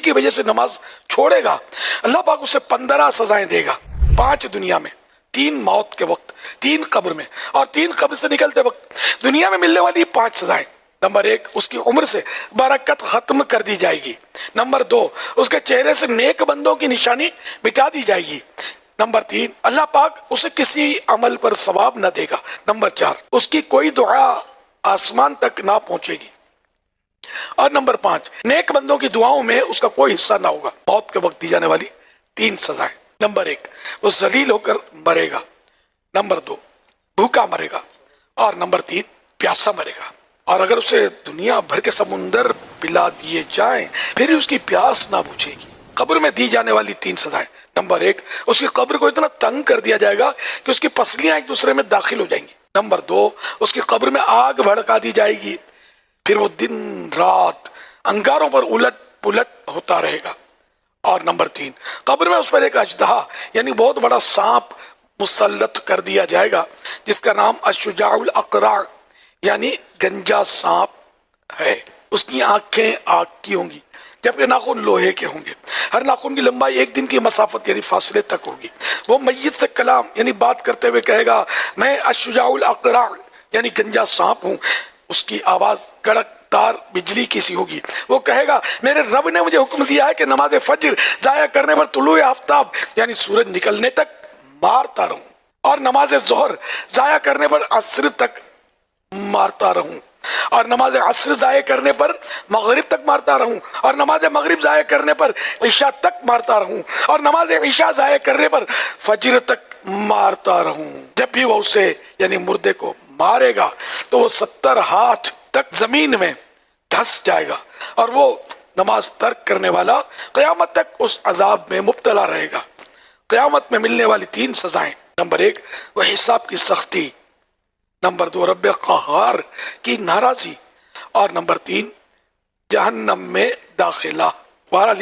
کی وجہ سے نماز چھوڑے گا اللہ پاک اسے 15 سزائیں دے گا، 5 دنیا میں، 3 موت کے وقت، 3 قبر میں، اور 3 قبر سے نکلتے وقت دنیا میں ملنے والی 5 سزائیں۔ نمبر 1، اس کی عمر سے برکت ختم کر دی جائے گی۔ نمبر 2، اس کے چہرے سے نیک بندوں کی نشانی مٹا دی جائے گی۔ نمبر 3، اللہ پاک اسے کسی عمل پر ثواب نہ دے گا۔ نمبر 4، اس کی کوئی دعا آسمان تک نہ پہنچے گی۔ اور نمبر 5، نیک بندوں کی دعاؤں میں اس کا کوئی حصہ نہ ہوگا۔ موت کے وقت دی جانے والی 3 سزائیں۔ نمبر 1، وہ ذلیل ہو کر مرے گا۔ نمبر 2، بھوکا مرے گا۔ اور نمبر 3، پیاسا مرے گا۔ اور اگر اسے دنیا بھر کے سمندر پلا دیے جائیں پھر اس کی پیاس نہ بجھے گی۔ قبر میں دی جانے والی 3 سزائیں۔ نمبر 1، اس کی قبر کو اتنا تنگ کر دیا جائے گا کہ اس کی پسلیاں ایک دوسرے میں داخل ہو جائیں گی۔ نمبر 2، اس کی قبر میں آگ بھڑکا دی جائے گی، پھر وہ دن رات انگاروں پر الٹ پلٹ ہوتا رہے گا۔ اور نمبر 3، قبر میں اس پر ایک اژدہا یعنی بہت بڑا سانپ مسلط کر دیا جائے گا، جس کا نام الشجاع الاقرع یعنی گنجا سانپ ہے۔ اس کی آنکھیں آگ کی ہوں گی جبکہ ناخن لوہے کے ہوں گے۔ ہر ناخن کی لمبائی 1 دن کی مسافت یعنی فاصلے تک ہوگی۔ وہ میت سے کلام یعنی بات کرتے ہوئے کہے گا، میں الشجاع الاقرع یعنی گنجا سانپ ہوں۔ اس کی آواز کڑک تار بجلی کی سی ہوگی۔ وہ کہے گا، میرے رب نے مجھے حکم دیا ہے کہ نماز فجر ضائع کرنے پر طلوع آفتاب یعنی سورج نکلنے تک مارتا رہوں، اور نماز ظہر ضائع کرنے پر عصر تک مارتا رہوں، اور نماز عصر ضائع کرنے پر مغرب تک مارتا رہوں، اور نماز مغرب ضائع کرنے پر عشاء تک مارتا رہوں، اور نماز عشاء ضائع کرنے پر فجر تک مارتا رہوں۔ جب بھی وہ اسے یعنی مردے کو مارے گا تو وہ 70 ہاتھ تک زمین میں دھس جائے گا، اور وہ نماز ترک کرنے والا قیامت تک اس عذاب میں مبتلا رہے گا۔ قیامت میں ملنے والی 3 سزائیں۔ نمبر 1، وہ حساب کی سختی۔ نمبر 2، رب قہار کی ناراضی۔ اور نمبر 3، جہنم میں داخلہ۔ بہرحال